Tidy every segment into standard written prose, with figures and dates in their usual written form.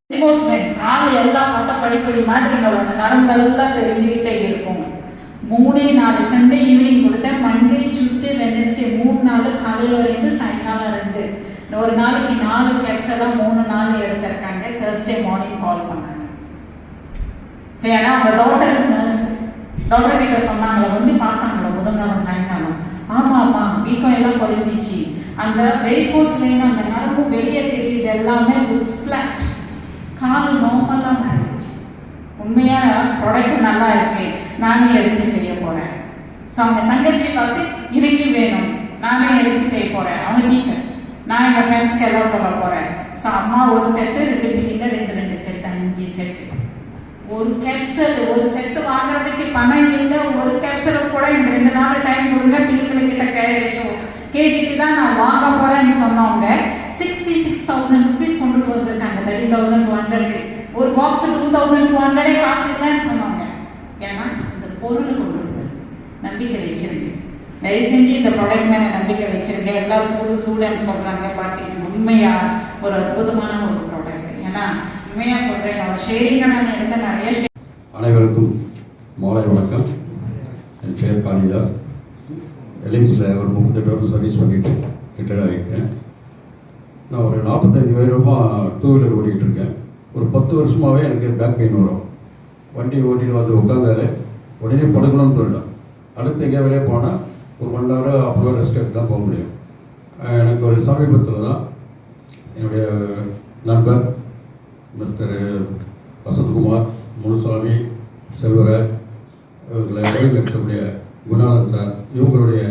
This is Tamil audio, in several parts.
ஆள் எல்லாம் பட்ட படிப்படி மாதிரி நரம்பெல்லாம் தெரிஞ்சுக்கிட்டே இருக்கும். 3-4 சண்டே ஈவினிங் கொடுத்தேன். மண்டே, டியூஸ்டே, வெட்னஸ்டே 3 நாள் காலையில் 2, சாயங்காலம் 2. ஒரு நாளைக்கு 4 கேப்சலாக 3 நாள் எடுத்திருக்காங்க. தேர்ஸ்டே மார்னிங் கால் பண்ணாங்க. சரி, ஏன்னா அவங்க டாக்டர் நர்ஸ் டாக்டர் கிட்ட சொன்னாங்களா, வந்து பார்த்தாங்களா புதன்கிழமை சாயங்காலம். ஆமாம்மா, வீக்கம் எல்லாம் குறைஞ்சிச்சு. அந்த வெரிகோஸ் வெயின், அந்த நரம்பு வெளியே தெரியுது, எல்லாமே ஃப்ளாட். காலு நார்மலாக மாறிடுச்சு. உண்மையாக ப்ராடக்ட் நல்லா இருக்கு, நானே எடுத்து செய்ய போகிறேன். ஸோ அவங்க தங்கச்சி பார்த்து இன்னைக்கு வேணும், நானே எடுத்து செய்ய போகிறேன். அவங்க டீச்சர், நான் எங்கள் ஃப்ரெண்ட்ஸ்க்கு எல்லாம் சொல்ல போகிறேன். ஸோ அம்மா ஒரு செட்டு, 2 பிள்ளைங்க 2 செட்டு, 5 செட்டு. ஒரு கேப்சல், ஒரு செட்டு வாங்குறதுக்கு பணம் இல்லை. ஒரு கேப்சலுக்கு கூட எனக்கு 2 நாள் டைம் கொடுங்க, பிள்ளைங்கக்கிட்ட கேட்டுட்டு தான் நான் வாங்க போகிறேன்னு சொன்னவங்க 66,000 ருபீஸ் கொண்டுட்டு வந்திருக்காங்க. 30,200. ஒரு பாக்ஸ் 2,200 காசு இல்லைன்னு சொன்னாங்க. ஏன்னா இந்த பொருள் கொண்டு நம்பிக்கை வச்சிருக்கு. தயவு செஞ்சு இந்த ப்ராடக்ட் மேலே நம்பிக்கை வச்சிருக்கேன். எல்லா ஸ்டூடெண்ட்ஸ் சொல்கிறாங்க, பாட்டிக்கு உண்மையாக ஒரு அற்புதமான ஒரு ப்ராடக்ட். ஏன்னா உண்மையாக சொல்கிறேன், நான் ஷேரிங்காக நான் எடுத்த நிறைய அனைவருக்கும் மாலை வணக்கம். என் பேர் காளிதாஸ். எலின்ஸில் ஒரு 38 வருஷம் சர்வீஸ் பண்ணிவிட்டு ரிட்டையர்ட் ஆகிட்டேன். நான் ஒரு 45 வருடமாக 2 வீலர் ஓடிக்கிட்டுருக்கேன். ஒரு 10 வருஷமாகவே எனக்கு பேக் பெயின் வரும். வண்டி ஓட்டிட்டு வந்து உட்காந்தாலே உடனே படுக்கணும்னு தோணும். அடுத்து எங்கே வெளியே போனால் ஒரு 1 hour 1/2 hour ரெஸ்ட் எடுத்து தான் போக முடியும். எனக்கு ஒரு சமீபத்தில் தான் என்னுடைய நண்பர் மிஸ்டர் வசந்த்குமார், முனுசாமி, செல்வராஜ், இவங்களை எடுக்கக்கூடிய குணாலன் சார், இவங்களுடைய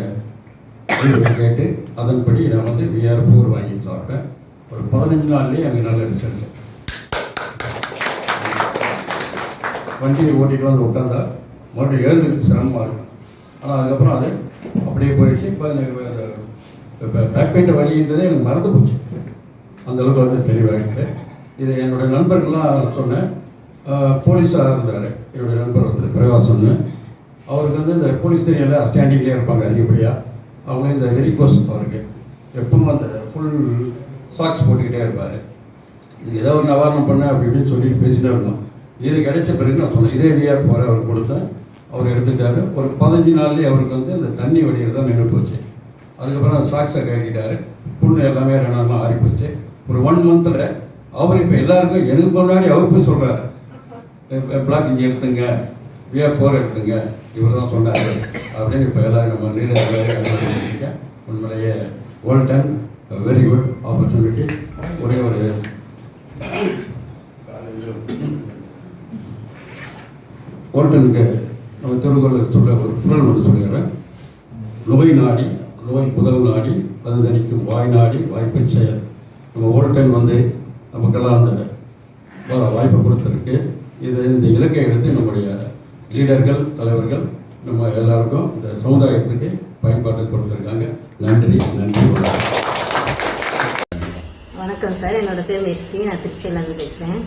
கேட்டு அதன்படி நான் வந்து VR4 வாங்கி சாப்பிட்டேன். ஒரு 15 நாள்லேயே எனக்கு நல்ல ரிசல்ட். வண்டியை ஓட்டிகிட்டு வந்து உட்காந்தா மறுபடியும் எழுந்துக்கு சிரமமாக இருக்கும். ஆனால் அதுக்கப்புறம் அது அப்படியே போயிடுச்சு. இப்போ எனக்கு பேக் பெயின் வலின்றதே எனக்கு மறந்து போச்சு. அந்தளவுக்கு வந்து தெளிவாகிட்டு இது என்னுடைய நண்பர்கள்லாம் சொன்னேன். போலீஸாக இருந்தார் என்னுடைய நண்பர் ஒருத்தர் பிரகாசம்னு. அவருக்கு வந்து இந்த போலீஸ் தெரியல, ஸ்டாண்டிங்லேயே இருப்பாங்க அதிகப்படியாக. அவங்க இந்த வெரிகோஸ் அவருக்கு எப்பவும் அந்த ஃபுல் சாக்ஸ் போட்டுக்கிட்டே இருப்பார். இது ஏதோ ஒரு நிவாரணம் பண்ண அப்படி இப்படின்னு சொல்லிட்டு பேசிகிட்டே இருந்தோம். இது கிடைச்ச பிறகு நான் சொன்னேன், இதே VR4 அவர் கொடுத்தேன். அவர் எடுத்துக்கிட்டாரு. ஒரு 15 நாள்லேயே அவருக்கு வந்து அந்த தண்ணி வடிகிறது தான் நின்று போச்சு. அதுக்கப்புறம் அந்த சாக்ஸை கட்டிட்டார். புண்ணு எல்லாமே 2 நாள்லாம் ஆறி போச்சு. ஒரு 1 monthல் அவர் இப்போ எல்லாருக்கும் எனக்கு முன்னாடி அவர் போய் சொல்கிறார், பிளாக் இங்கே எடுத்துங்க, VR4 எடுத்துங்க, இவர் தான் சொன்னார் அப்படின்னு. இப்போ எல்லோரும் நம்ம நீங்க உண்மையிலேயே world time very good opportunity. ஒரே ஒரு ஓல்டனுக்கு நம்ம திருக்குறள் சொல்ல ஒரு குரல் ஒன்று சொல்லிடுறேன். நோய் நாடி நோய் முதல் நாடி அது தணிக்கும் வாய் நாடி வாய்ப்பை செயல். நம்ம ஓல்டன் வந்து நமக்கெல்லாம் அந்த வாய்ப்பை கொடுத்துருக்கு. இந்த இலக்கை எடுத்து நம்முடைய லீடர்கள், தலைவர்கள் நம்ம எல்லாருக்கும் இந்த சமுதாயத்துக்கு பயன்பாட்டுக்கு கொடுத்துருக்காங்க. நன்றி நன்றி. வணக்கம் சார், என்னோட பேர் மெர்சி. நான் திருச்சியிலேருந்து பேசுகிறேன்.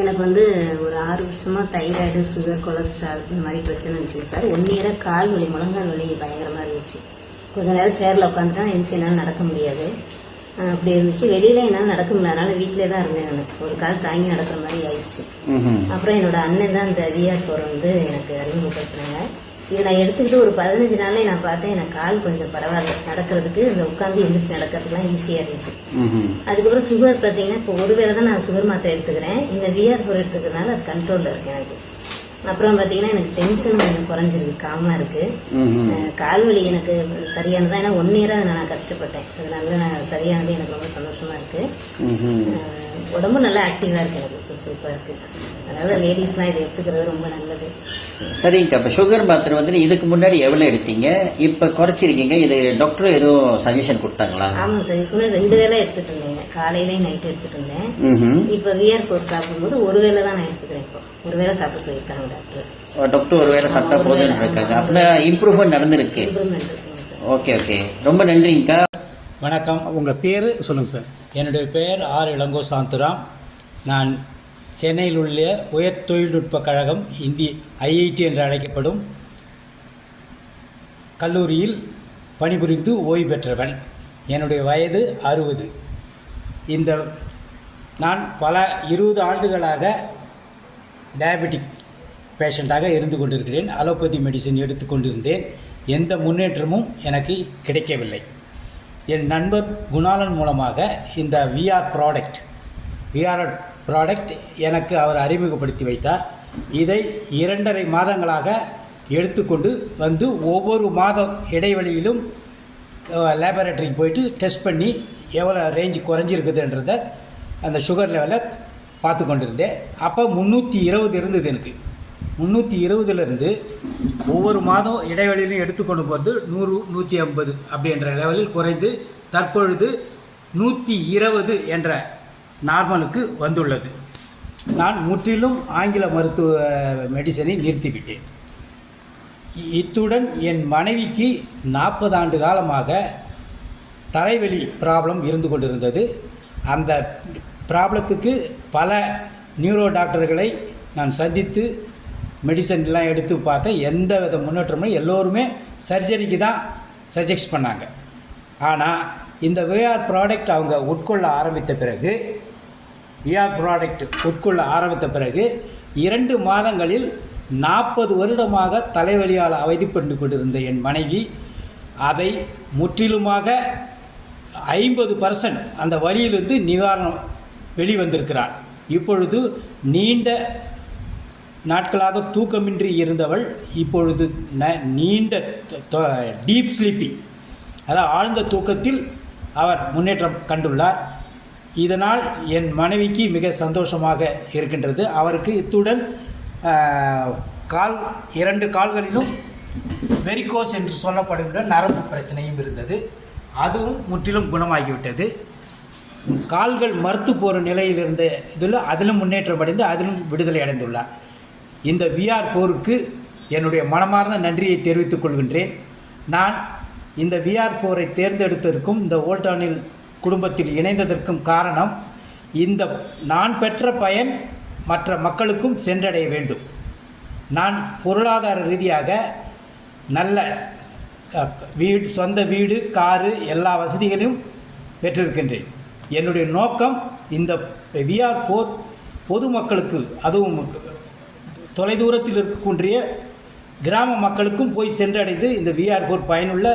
எனக்கு வந்து ஒரு 6 வருஷமாக தைராய்டு, சுகர், கொலஸ்ட்ரால் இந்த மாதிரி பிரச்சனை இருந்துச்சு சார். 1 year கால் வலி, முழங்கால் வலி பயங்கரமாக இருந்துச்சு. கொஞ்சம் நேரம் சேரில் உட்காந்துட்டா எந்திரிச்சு என்னால் நடக்க முடியாது. அப்படி இருந்துச்சு. வெளியில் என்னால் நடக்க முடியல, அதனால் வீட்டிலே தான் இருந்தேன். எனக்கு ஒரு கால் தாங்கி நடக்கிற மாதிரி ஆயிடுச்சு. அப்புறம் என்னோட அண்ணன் தான் இந்த VR4 வந்து எனக்கு அறிமுகப்படுத்தினாங்க. இதை நான் எடுத்துக்கிட்டு ஒரு 15 நாள்ல நான் பார்த்தேன், எனக்கு கால் கொஞ்சம் பரவாயில்ல, நடக்கிறதுக்கு இந்த உட்காந்து எந்திரிச்சு நடக்கிறதுக்குலாம் ஈஸியாக இருந்துச்சு. அதுக்கப்புறம் சுகர் பார்த்தீங்கன்னா இப்போ ஒரு வேளை தான் நான் சுகர் மாத்திரை எடுத்துக்கிறேன். இந்த VR4 எடுத்துக்கிறதுனால அது கண்ட்ரோலில் இருக்கு எனக்கு. அப்புறம் பார்த்தீங்கன்னா எனக்கு டென்ஷன் கொஞ்சம் குறைஞ்சிருக்கு, காமாக இருக்குது. கால்வலி எனக்கு சரியானதான். ஏன்னா 1 year நான் கஷ்டப்பட்டேன். அதனால நான் சரியானது எனக்கு ரொம்ப சந்தோஷமாக இருக்குது. உடம்பு நல்லா ஆக்டிவாக இருக்குது, எனக்கு சுறுசுறுப்பாக இருக்குது. அதாவது லேடிஸ்லாம் இதை எடுத்துக்கிறது ரொம்ப நல்லது. சரிங்க. இப்போ சுகர் மாத்திரை வந்து இதுக்கு முன்னாடி எவ்வளோ எடுத்தீங்க, இப்போ குறைச்சிருக்கீங்க? இது டாக்டர் எதுவும் சஜஷன் கொடுத்தாங்களா? ஆமாம் சார், இதுக்கு முன்னாடி 2 வேளை எடுத்துட்டு இருந்தேன். காலையிலையும் நைட்டு எடுத்துட்டு இருந்தேன். இப்போ VR4 சாப்பிடும்போது 1 வேளை தான் நான் எடுத்துக்கிறேன். இப்போ 1 வேளை சாப்பிட சொல்லியிருக்காங்க டாக்டர். டாக்டர் 1 வேளை சாப்பிட்டா போதும்னு இருக்காங்க. அப்படின்னா இம்ப்ரூவ்மெண்ட் நடந்திருக்கு. இம்ப்ரூவ்மெண்ட் இருக்குங்க சார். ஓகே. ரொம்ப நன்றிங்கக்கா. வணக்கம். உங்கள் பேர் சொல்லுங்கள் சார். என்னுடைய பெயர் ஆர். இளங்கோ சாந்துராம். நான் சென்னையில் உள்ள உயர் தொழில்நுட்ப கழகம், IIT என்று அழைக்கப்படும் கல்லூரியில் பணிபுரிந்து ஓய்வு பெற்றவன். என்னுடைய வயது 60. இந்த நான் பல 20 ஆண்டுகளாக டயபெட்டிக் பேஷண்ட்டாக இருந்து கொண்டிருக்கிறேன். அலோபதி மெடிசின் எடுத்துக்கொண்டிருந்தேன். எந்த முன்னேற்றமும் எனக்கு கிடைக்கவில்லை. என் நண்பர் குணாலன் மூலமாக இந்த விஆர் ப்ராடக்ட் எனக்கு அவர் அறிமுகப்படுத்தி வைத்தார். இதை 2.5 மாதங்களாக எடுத்துக்கொண்டு வந்து ஒவ்வொரு மாதம் இடைவெளியிலும் லேபரேட்டரிக்கு போயிட்டு டெஸ்ட் பண்ணி எவ்வளோ ரேஞ்சு குறைஞ்சிருக்குதுன்றத அந்த சுகர் லெவலை பார்த்து கொண்டிருந்தேன். அப்போ 320 இருந்தது எனக்கு. 320லேருந்து ஒவ்வொரு மாதம் இடைவெளியிலும் எடுத்துக்கொண்டு போகிறது 100, 150 அப்படின்ற லெவலில் குறைந்து தற்பொழுது 120 என்ற நார்மலுக்கு வந்துள்ளது. நான் முற்றிலும் ஆங்கில மருத்துவ மெடிசனை நிறுத்திவிட்டேன். இத்துடன் என் மனைவிக்கு 40 ஆண்டு காலமாக தலைவலி ப்ராப்ளம் இருந்து கொண்டிருந்தது. அந்த ப்ராப்ளத்துக்கு பல நியூரோ டாக்டர்களை நான் சந்தித்து மெடிசன்லாம் எடுத்து பார்த்தேன். எந்த வித முன்னேற்றமும் எல்லோருமே சர்ஜரிக்கு தான் சஜெஸ்ட் பண்ணாங்க. ஆனால் இந்த விஆர் ப்ராடக்ட் அவங்க உட்கொள்ள ஆரம்பித்த பிறகு 2 மாதங்களில் 40 வருடமாக தலைவலியால் அவதிப்பட்டு கொண்டிருந்த என் மனைவி அதை முற்றிலுமாக 50% அந்த வலியிலிருந்து நிவாரணம் வெளிவந்திருக்கிறார். இப்பொழுது நீண்ட நாட்களாக தூக்கமின்றி இருந்தவள் இப்பொழுது நீண்ட டீப் ஸ்லீப்பிங், அதாவது ஆழ்ந்த தூக்கத்தில் அவர் முன்னேற்றம் கண்டுள்ளார். இதனால் என் மனைவிக்கு மிக சந்தோஷமாக இருக்கின்றது. அவருக்கு இத்துடன் 2 கால்களிலும் வெரிகோஸ் என்று சொல்லப்படுகின்ற நரம்பு பிரச்சனையும் இருந்தது. அதுவும் முற்றிலும் குணமாகிவிட்டது. கால்கள் மறுத்து போகிற நிலையில் இருந்த அதிலும் முன்னேற்றம் அடைந்து அதிலும் விடுதலை அடைந்துள்ளார். இந்த VR4க்கு என்னுடைய மனமார்ந்த நன்றியை தெரிவித்துக் கொள்கின்றேன். நான் இந்த VR4ஐ தேர்ந்தெடுத்ததற்கும் இந்த ஓல்டானில் குடும்பத்தில் இணைந்ததற்கும் காரணம் இந்த நான் பெற்ற பயன் மற்ற மக்களுக்கும் சென்றடைய வேண்டும். நான் பொருளாதார ரீதியாக நல்ல வீடு, சொந்த வீடு, காரு எல்லா வசதிகளையும் பெற்றிருக்கின்றேன். என்னுடைய நோக்கம் இந்த VR4 பொதுமக்களுக்கு, அதுவும் தொலைதூரத்தில் இருக்கக்கூடிய கிராம மக்களுக்கும் போய் சென்றடைந்து இந்த VR4 பயனுள்ள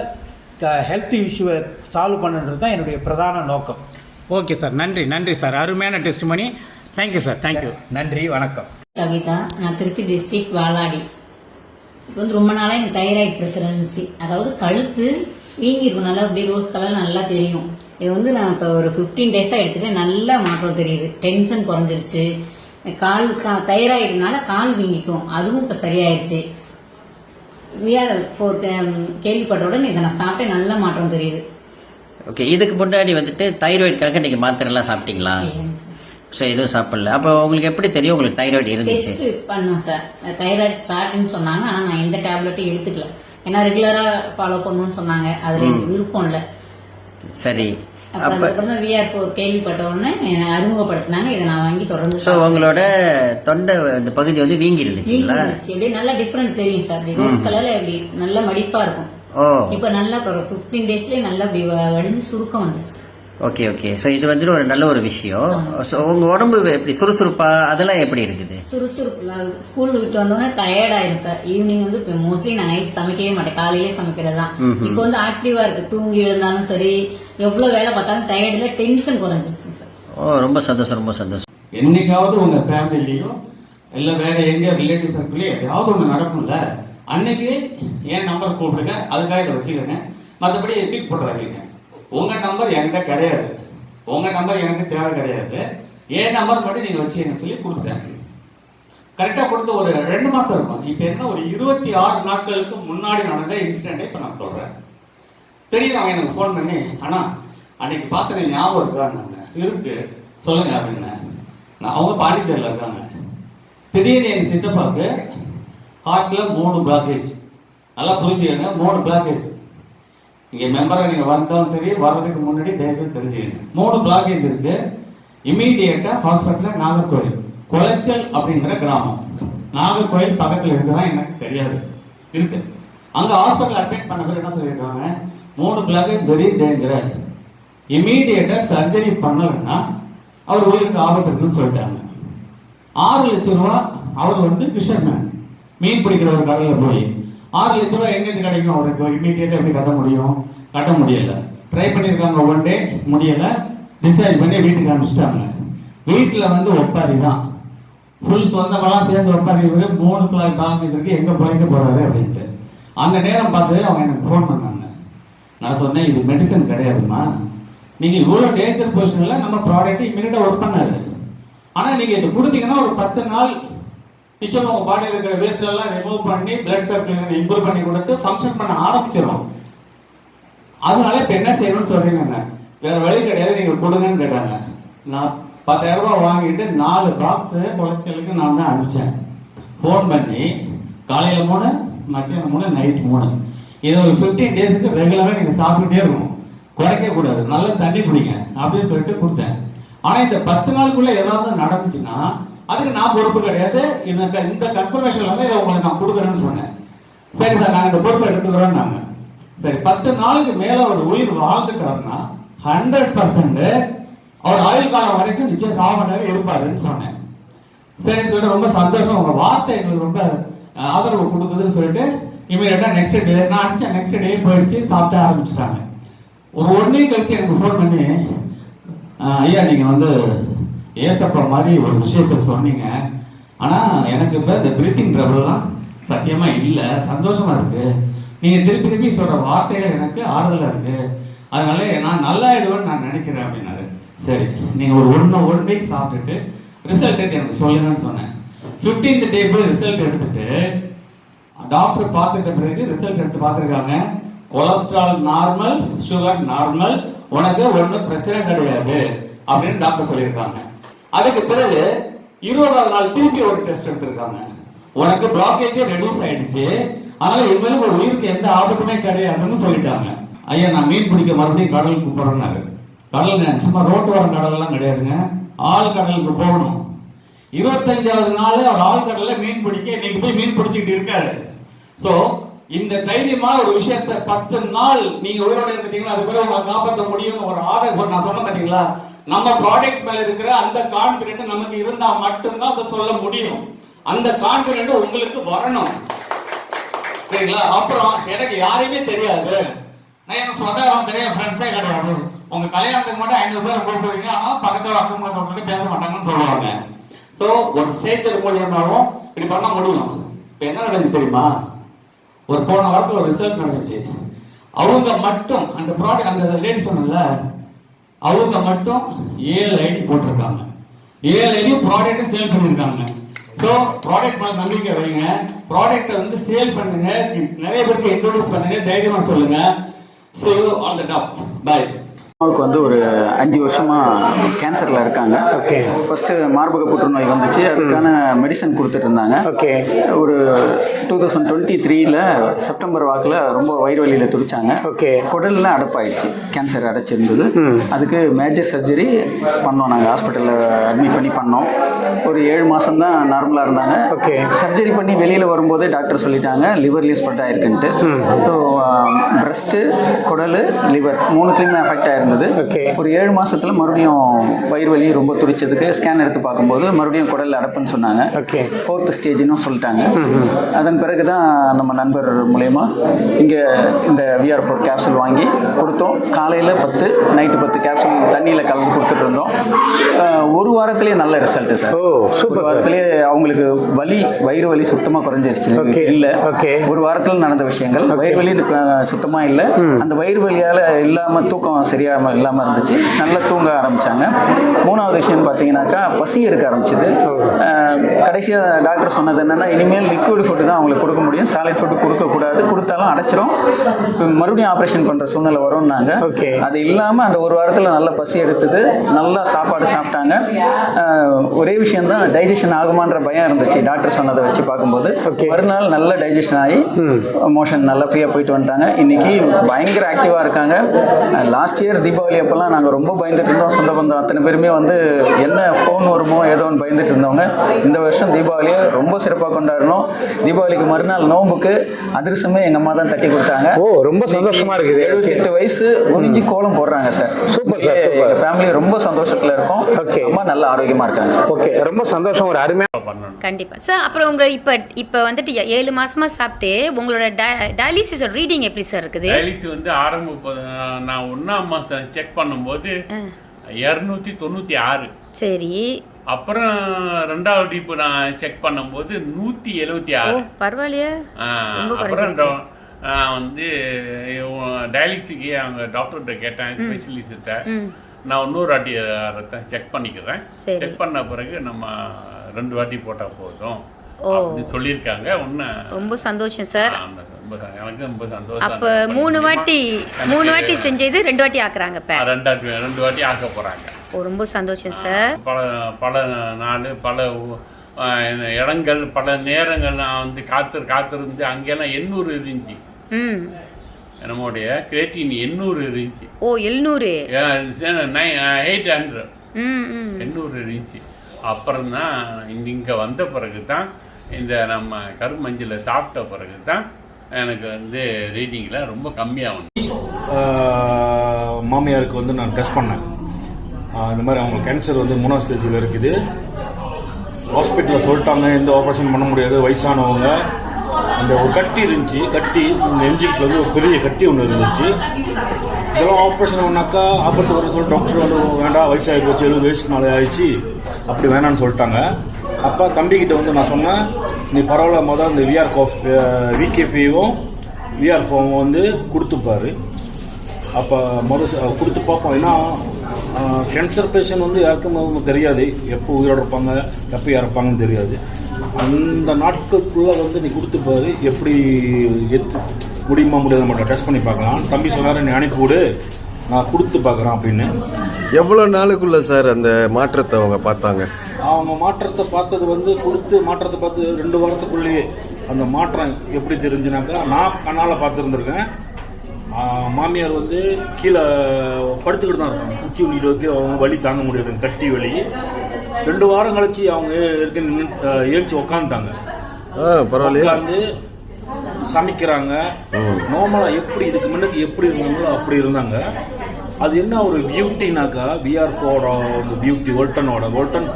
ஹெல்த் இஷ்யூவை சால்வ் பண்ணுறது தான் என்னுடைய பிரதான நோக்கம். ஓகே சார், நன்றி சார், அருமையான டெஸ்டிமனி. Thank you sir, thank you. நன்றி, வணக்கம். கவிதா, நான் திருச்சி டிஸ்ட்ரிக்ட் வாலாடி. இப்போ ரொம்ப நாளாக எனக்கு தைராய்டு பிரச்சனை இருந்துச்சு. அதாவது கழுத்து வீங்கிருக்கும், நல்லா அப்படியே ரோஸ் கலர் நல்லா தெரியும். இது நான் இப்போ ஒரு 15 டேஸாக எடுத்துகிட்டு நல்லா மாற்றம் தெரியுது. டென்ஷன் குறைஞ்சிருச்சு. தைராய்டுனால கால் வீங்கிக்கும், அதுவும் இப்போ சரியாயிருச்சு. VR4 கேள்விப்பட்ட உடனே இதை நான் சாப்பிட்டேன், நல்ல மாற்றம் தெரியுது. ஓகே, இதுக்கு முன்னாடி தைராய்டுக்காக நீங்கள் மாத்திரைலாம் சாப்பிட்டீங்களா? ஸோ எதுவும் சாப்பிடல. அப்போ உங்களுக்கு எப்படி தெரியும் உங்களுக்கு தைராய்டு இருந்துச்சு? டெஸ்ட் பண்ணோம் சார், தைராய்டு ஸ்டார்ட்னு சொன்னாங்க. ஆனால் நான் எந்த டேப்லெட்டும் எடுத்துக்கல. ஏன்னா ரெகுலராக ஃபாலோ பண்ணணும்னு சொன்னாங்க. அதில் எனக்கு விருப்பம் இல்லை. சரி, அதுக்கப்புறம் தான் VR4 கேள்விப்பட்ட உடனே அறிமுகப்படுத்தினாங்க. இதை நான் வாங்கி தொடர்ந்து. ஸோ உங்களோட தொண்டை இந்த பகுதி வீங்கி இருந்துச்சுங்களா? அப்படியே நல்லா டிஃபரெண்ட் தெரியும் சார். ரோஸ் கலர்ல எப்படி நல்ல மடிப்பா இருக்கும். இப்ப நல்லா 15 டேஸ்லயே நல்லா அப்படி வடிஞ்சு சுருக்கம் வந்துச்சு. Okay okay. ஸோ இது ஒரு நல்ல ஒரு விஷயம். ஸோ உங்க உடம்பு எப்படி சுறுசுறுப்பா அதெல்லாம் எப்படி இருக்குது? சுறுசுறுப்பு. ஸ்கூல் விட்டு வந்தோடனே டயர்ட் ஆயிரும் சார். ஈவினிங் இப்போ மோஸ்ட்லி நான் நைட் சமைக்கவே மாட்டேன், காலையிலே சமைக்கிறதா. இப்போ ஆக்டிவா இருக்கு, தூங்கி எழுந்தாலும் சரி, எவ்வளவு வேலை பார்த்தாலும் டயர்ட்ல டென்ஷன் குறைஞ்சிருச்சு சார். ரொம்ப சந்தோஷம், ரொம்ப சந்தோஷம். என்னைக்காவது உங்க ஃபேமிலிலையும் இல்ல வேற எங்க ரிலேட்டிவ் சர்க்கிளையும் எதாவது ஒண்ணு நடக்கும்ல, அன்னைக்கு என் நம்பர் கூப்பிடுங்க, அதுக்காக இதை வச்சுக்கோங்க. மற்றபடி தூக்கி போட்டுறாதீங்க. உங்க நம்பர் என்கிட்ட கிடையாது, உங்க நம்பர் எனக்கு தேவை கிடையாது. என் நம்பர் மட்டும் நீங்க வச்சுக்கங்க சொல்லி கொடுத்துட்டாங்க. கரெக்டா கொடுத்து ஒரு 2 மாசம் இருக்கும். இப்ப என்ன ஒரு 26 நாட்களுக்கு முன்னாடி நடந்த இன்சிடென்ட் இப்ப நான் சொல்றேன். திடீர்னு அவன் எனக்கு ஃபோன் பண்ணி, ஆனா அன்னைக்கு பார்த்து ஞாபகம் இருக்கா? இருக்கு, சொல்லுங்க அப்படின்னு. அவங்க பாண்டிச்சேரியில் இருக்காங்க. திடீர்னு எங்க சித்தப்பாவுக்கு ஹார்ட்ல 3 பிளாக்கேஜ். நல்லா புரிஞ்சுக்கங்க, 3 பிளாக்கேஜ். இங்க மெம்பரா நீங்க வந்தாலும் சரி, வர்றதுக்கு முன்னாடி தயவுசெய்து தெரிஞ்சுக்கங்க, 3 பிளாக்கேஜ் இருக்கு. இமீடியட்டா ஹாஸ்பிட்டல் நாகர்கோவில் குளச்சல் அப்படிங்கிற கிராமம். நாகர்கோவில் பக்கத்துல இருக்குதான் எனக்கு தெரியாது, இருக்கு. அங்க ஹாஸ்பிட்டல் அட்மிட் பண்ண பேர் என்ன சொல்லியிருக்காங்க, 3 பிளாக்கேஜ் வெரி டேஞ்சரஸ், இமீடியட்டா சர்ஜரி பண்ணலன்னா அவர் உயிருக்கு ஆபத்து இருக்குன்னு சொல்லிட்டாங்க. 6 லட்சம் ரூபா அவர் வந்து ஃபிஷர்மேன், மீன் பிடிக்கிற ஒரு கடலில் போய் 6 லட்சம் ரூபா எங்கேருந்து கிடைக்கும் அவருக்கு? இமீடியட்டாக எப்படி கட்ட முடியும்? கட்ட முடியல. ட்ரை பண்ணியிருக்காங்க, 1 டே முடியல, டிஸ்சார்ஜ் பண்ணி வீட்டுக்கு அனுப்பிச்சிட்டாங்க. வீட்டில் வந்து ஒப்பாரி தான், ஃபுல் சொந்தமெல்லாம் சேர்ந்து ஒப்பாரி. 3 ஃபிளாட் ஆஃபீஸ் இருக்கு, எங்கே போய்க்க போறாரு அப்படின்ட்டு. அந்த நேரம் பார்த்து அவங்க எனக்கு ஃபோன் பண்ணாங்க. நான் சொன்னேன், இது மெடிசன் கிடையாதுமா, நீங்க இவ்வளோ டேஞ்சர் பொசிஷன்ல நம்ம ப்ராடக்ட் இமீடியட்டா ஒர்க் பண்ணாரு. ஆனா நீங்க இது கொடுத்தீங்கன்னா ஒரு 10 நாள் நிச்சயமா உங்க பாடியில் இருக்கிற வேஸ்ட் எல்லாம் ரிமூவ் பண்ணி பிளட் சர்க்குலேஷன் இம்ப்ரூவ் பண்ணி கொடுத்து ஃபங்க்ஷன் பண்ண ஆரம்பிச்சிடும். அதனால இப்ப என்ன செய்யணும்னு சொல்றீங்க? வேற வழி கிடையாது, நீங்க கொடுங்கன்னு கேட்டாங்க. நான் 10,000 ரூபாய் வாங்கிட்டு 4 பாக்ஸ் கொலைச்சலுக்கு நான் தான் அனுப்பிச்சேன். ஃபோன் பண்ணி காலையில 3, மத்தியானம் 3, நைட் 3, இதை ஒரு 15 டேஸ்க்கு ரெகுலரா நீங்க சாப்பிட்டுட்டே இருக்கணும், குறைக்க கூடாது, நல்ல தண்ணி குடிங்க அப்படின்னு சொல்லிட்டு கொடுத்தேன். ஆனா இந்த 10 நாளுக்குள்ள ஏதாவது நடந்துச்சுன்னா அதுக்கு நான் பொறுப்பு கிடையாது. இந்த கன்ஃபர்மேஷன்ல வந்து இதை உங்களுக்கு நான் கொடுக்குறேன்னு சொன்னேன். சரி சார், நாங்கள் இந்த பொறுப்பை எடுத்துக்கிறோம். நாங்க சரி 10 நாளுக்கு மேல அவர் உயிர் வாழ்ந்துட்டாருன்னா 100% அவர் ஆயுள் காலம் வரைக்கும் நிச்சயம் சாவனாக இருப்பாருன்னு சொன்னேன். சரின்னு சொல்லிட்டு ரொம்ப சந்தோஷம், உங்க வார்த்தை எங்களுக்கு ரொம்ப ஆதரவு கொடுக்குதுன்னு சொல்லிட்டு இமீடியட்டா நெக்ஸ்ட் டே நான் அனுப்பிச்சேன். நெக்ஸ்ட் டே போயிடுச்சு, சாப்பிட ஆரம்பிச்சுட்டாங்க. ஒரு 1 வீக் கழிச்சு எனக்கு ஃபோன் பண்ணி, ஐயா நீங்க வந்து ஏசப்பா மாதிரி ஒரு விஷயத்த சொன்னீங்க, ஆனா எனக்கு இப்ப இந்த பிரீத்திங் ட்ரபிள்லாம் சத்தியமா இல்லை, சந்தோஷமா இருக்கு, நீங்க திருப்பி திருப்பி சொல்ற வார்த்தைகள் எனக்கு ஆறுதலா இருக்கு, அதனால நான் நல்லாயிடுவேன்னு நான் நினைக்கிறேன் அப்படின்னாரு. சரி, நீங்க ஒரு 1 வீக் சாப்பிட்டுட்டு ரிசல்ட் எடுத்து எனக்கு சொல்லுங்கன்னு சொன்னேன். 15th டே போய் ரிசல்ட் எடுத்துட்டு டாக்டர் பார்த்துட்ட பிறகு ரிசல்ட் எடுத்து பார்த்துருக்காங்க. கொலஸ்ட்ரால் நார்மல், சுகர் நார்மல், உனக்கு ஒன்றும் பிரச்சனை கிடையாது அப்படின்னு டாக்டர் சொல்லியிருக்காங்க. அதுக்கு பிறகு 20வது நாள் திருப்பி ஒரு டெஸ்ட் எடுத்திருக்காங்க. உனக்கு பிளாக்கேஜே ரெடியூஸ் ஆயிடுச்சு, அதனால இனிமேல் ஒரு உயிருக்கு எந்த ஆபத்துமே கிடையாதுன்னு சொல்லிட்டாங்க. ஐயா நான் மீன் பிடிக்க மறுபடியும் கடலுக்கு போறேன்னாரு. கடலுங்க சும்மா ரோட்டு வர கடல்லாம் கிடையாதுங்க, ஆள் கடலுக்கு போகணும். 25வது நாள் அவர் ஆள் கடல்ல மீன் பிடிக்க இன்னைக்கு போய் மீன் பிடிச்சிட்டு இருக்காரு. சோ இந்த தைரியமா ஒரு விஷயத்த 10 நாள் நீங்க உயிரோட இருந்தீங்கன்னா அது போய் உங்களை காப்பாற்ற முடியும். ஒரு ஆர்டர் நான் சொன்ன பாத்தீங்களா, நம்ம ப்ராடக்ட் மேல இருக்கிற அந்த கான்பிடென்ட் நமக்கு இருந்தா மட்டும்தான் அதை சொல்ல முடியும். அந்த கான்பிடென்ட் உங்களுக்கு வரணும், சரிங்களா? அப்புறம் எனக்கு யாரையுமே தெரியாது, நான் எனக்கு சொந்தம் தெரியாது, ஃப்ரெண்ட்ஸே கிடையாது. உங்க கல்யாணத்துக்கு மட்டும் 500 பேர் கூப்பிடுவீங்க, ஆனா பக்கத்துல அக்கம் பக்கத்துல பேச மாட்டாங்கன்னு சொல்லுவாங்க. சோ ஒரு ஸ்டேஜ் மூலியமாவும் இப்படி பண்ண முடியும். இப்ப என்ன நடந்துச்சு தெரியுமா? ஒரு போன வாரத்தில் ஒரு ரிசல்ட் நடந்துச்சு. அவங்க மட்டும் அந்த ப்ராடக்ட், அந்த லேடி சொன்னல, அவங்க மட்டும் 7 ஐடி போட்டிருக்காங்க. 7 ஐடி ப்ராடக்ட் சேல் பண்ணிருக்காங்க. சோ ப்ராடக்ட் மேல நம்பிக்கை வைங்க, ப்ராடக்ட் வந்து சேல் பண்ணுங்க, நிறைய பேருக்கு இன்ட்ரோடியூஸ் பண்ணுங்க, தைரியமா சொல்லுங்க. See you on the top. Bye. அம்மாவுக்கு வந்து ஒரு 5 வருஷமாக கேன்சரில் இருக்காங்க. ஓகே. ஃபஸ்ட்டு மார்பக புற்றுநோய் வந்துச்சு, அதுக்கான மெடிசன் கொடுத்துட்டு இருந்தாங்க. ஓகே. ஒரு 2023 செப்டம்பர் வாக்கில் ரொம்ப வயிறு வலியில் துடிச்சாங்க. ஓகே. குடலில் அடைப்பாயிடுச்சு, கேன்சர் அடைச்சிருந்தது. அதுக்கு மேஜர் சர்ஜரி பண்ணோம், நாங்கள் ஹாஸ்பிட்டலில் அட்மிட் பண்ணி பண்ணோம். ஒரு 7 மாதம் தான் நார்மலாக இருந்தாங்க. ஓகே. சர்ஜரி பண்ணி வெளியில் வரும்போதே டாக்டர் சொல்லிட்டாங்க லிவர்லேயும் ஸ்ப்ரெட் ஆகிருக்குன்ட்டு. ஸோ பிரஸ்ட்டு, குடல், லிவர் 3த்துலேயுமே அஃபெக்ட் ஆயிருந்தது. ஒரு 7 மாசத்துல மறுபடியும் வயிறு வலி ரொம்ப துடிச்சதுக்கு ஸ்கேன் எடுத்து பார்க்கும்போது மறுபடியும் குடல் அடைப்புன்னு சொன்னாங்க. 4th ஸ்டேஜ்னு சொல்லிட்டாங்க. அதன் பிறகு தான் நம்ம நண்பர் மூலயமா இங்கே இந்த VR4 கேப்சூல் வாங்கி கொடுத்தோம். காலையில் 10, நைட்டு 10 கேப்சூல் தண்ணியில் கலந்து கொடுத்துட்டு இருந்தோம். ஒரு வாரத்திலேயே நல்ல ரிசல்ட் சார். ஒரு வாரத்திலேயே அவங்களுக்கு வலி, வயிறு வலி சுத்தமாக குறைஞ்சிருச்சு. இல்லை, ஒரு வாரத்தில் நடந்த விஷயங்கள். வயிறு வலி சுத்தமாக இல்லை, அந்த வயிறு வலியால் இல்லாமல் தூக்கம் சரியாக இல்லாமல் இருந்துச்சு, நல்லா தூங்க ஆரம்பித்தாங்க. 3வது விஷயம் பார்த்தீங்கன்னாக்கா பசி எடுக்க ஆரம்பிச்சிது. கடைசியாக டாக்டர் சொன்னது என்னென்னா, இனிமேல் லிக்விட் ஃபுட்டு தான் அவங்களுக்கு கொடுக்க முடியும், சாலிட் ஃபுட்டு கொடுக்கக்கூடாது, கொடுத்தாலும் அடைச்சிரும், மறுபடியும் ஆப்ரேஷன் பண்ணுற சூழ்நிலை வரும்னாங்க. அது இல்லாமல் அந்த ஒரு வாரத்தில் நல்லா பசி எடுத்தது, நல்லா சாப்பாடு சாப்பிட்டாங்க. ஒரே விஷயந்தான், டைஜஷன் ஆகுமான்ற பயம் இருந்துச்சு டாக்டர் சொன்னதை வச்சு பார்க்கும்போது. மறுநாள் நல்ல டைஜஷன் ஆகி மோஷன் நல்லா ஃப்ரீயாக போயிட்டு வந்துட்டாங்க. இன்றைக்கி பயங்கர ஆக்டிவாக இருக்காங்க. லாஸ்ட் இயர் தீபாவளி அப்போல்லாம் நாங்கள் ரொம்ப பயந்துட்டு இருந்தோம். சொந்த பந்தம் அத்தனை பேருமே வந்து என்ன ஃபோன் வருமோ ஏதோன்னு பயந்துட்டு இருந்தவங்க இந்த வருஷம் தீபாவளியை ரொம்ப சிறப்பாக கொண்டாடணும். தீபாவளிக்கு மறுநாள் நோம்புக்கு அதிரசமே எங்கள் அம்மா தான் தட்டி கொடுத்தாங்க. ஓ, ரொம்ப சந்தோஷமா இருக்குது. 78 வயசு குனிஞ்சு கோலம் போடுறாங்க சார். Super sir, super. எங்கள் ஃபேமிலி ரொம்ப சந்தோஷத்தில் இருக்கோம். ஓகே. அம்மா நல்ல ஆரோக்கியமாக இருக்காங்க சார். ஓகே, ரொம்ப சந்தோஷம். ஒரு அருமையாக கண்டிப்பா சார். அப்புறம் உங்களை இப்போ வந்துட்டு 7 மாசமா சாப்பிட்டு உங்களோட டயாலிசிஸ் ரீடிங் எப்படி சார் இருக்குது? டயாலிசிஸ் வந்து நான் 1ஆம் மாசம் செக் பண்ணும்போது 296. சரி. அப்புறம் 2வது இப்போ நான் செக் பண்ணும்போது 176. பரவாயில்லையே. அப்புறம் நான் வந்து டயாலிசிக்கு அவங்க டாக்டர்கிட்ட கேட்டேன், ஸ்பெஷலிஸ்ட்ட. நான் இன்னொரு வாட்டி ரத்தம் செக் பண்ணிக்கிறேன். செக் பண்ண பிறகு நம்ம 2 வாட்டி போட்டால் போதும் அப்படின்னு சொல்லியிருக்காங்க. ரொம்ப சந்தோஷம் சார். எனக்கு ரொம்ப சந்தோஷம். அப்போ 3 வாட்டி செஞ்சது 2 வாட்டி ஆக்குறாங்க. இப்போ 2 வாட்டி ஆக்க போகிறாங்க. ரொம்ப சந்தோஷம் சார். பல நாள், பல இடங்கள், பல நேரங்கள் நான் வந்து காத்திருந்து அங்கெல்லாம் 800 இருந்துச்சு. நம்முடைய கிரேட்டின் 800 இருந்துச்சு. 700 800 800 இருந்துச்சு. அப்புறம் தான் இங்கே வந்த பிறகு தான் இந்த நம்ம கருமஞ்சளை சாப்பிட்ட பிறகு தான் எனக்கு வந்து ரீடிங்கில் ரொம்ப கம்மியாக வந்து மாமியாருக்கு வந்து நான் டெஸ்ட் பண்ணேன். இந்த மாதிரி அவங்க கேன்சர் வந்து 3ஆம் ஸ்டேஜில் இருக்குது. ஹாஸ்பிட்டலில் சொல்லிட்டாங்க எந்த ஆப்ரேஷன் பண்ண முடியாது, வயசானவங்க. அந்த ஒரு கட்டி இருந்துச்சு, கட்டி இந்த எஞ்சிக்கில் வந்து ஒரு பெரிய கட்டி ஒன்று இருந்துச்சு. இதெல்லாம் ஆப்ரேஷன் பண்ணாக்கா ஆபத்து வர சொல்லி டாக்டர் வந்து வேண்டாம், வயசாகி போச்சு, 70 வயசுக்கு மேலே ஆயிடுச்சு, அப்படி வேணான்னு சொல்லிட்டாங்க. அப்போ தம்பிக்கிட்ட வந்து நான் சொன்னேன், நீ பரவாயில்ல மொதல் இந்த விகேபியும் விஆர்ஃபோவும் வந்து கொடுத்துப்பாரு. அப்போ மொதல் கொடுத்து பார்ப்போம். ஏன்னா கேன்சர் பேஷண்ட் வந்து யாருக்கும் தெரியாது, எப்போ உயிரோடு இருப்பாங்க, எப்போ இறப்பாங்கன்னு தெரியாது. அந்த நாட்களுக்குள்ளே வந்து நீ கொடுத்துப்பாரு, எப்படி முடியுமா முடியாத மட்டும் டெஸ்ட் பண்ணி பார்க்கலாம். தம்பி சொன்னார், நீ அனுப்பிவிடு, நான் கொடுத்து பார்க்குறேன் அப்படின்னு. எவ்வளோ நாளுக்குள்ள சார் அந்த மாற்றத்தை அவங்க பார்த்தாங்க? அவங்க மாற்றத்தை பார்த்தது வந்து கொடுத்து மாற்றத்தை பார்த்து 2 வாரத்துக்குள்ளேயே அந்த மாற்றம் எப்படி தெரிஞ்சுனாக்கா, நான் கண்ணால் பார்த்துருந்துருக்கேன். மாமியார் வந்து கீழே படுத்துக்கிட்டு தான் இருக்காங்க, குச்சி ஊண்டிட்டு வைக்க அவங்க வலி தாங்க முடியாது, கட்டி வலி. 2 வாரம் கழிச்சு அவங்க ஏஞ்சி உக்காந்துட்டாங்க. உட்காந்து சமைக்கிறாங்க. நார்மலாக எப்படி இதுக்கு முன்னாடி எப்படி இருந்தாங்களோ அப்படி இருந்தாங்க. அது என்ன ஒரு பியூட்டினாக்கா, விஆர்ஃபோட ஒரு பியூட்டி, ஒல்டன்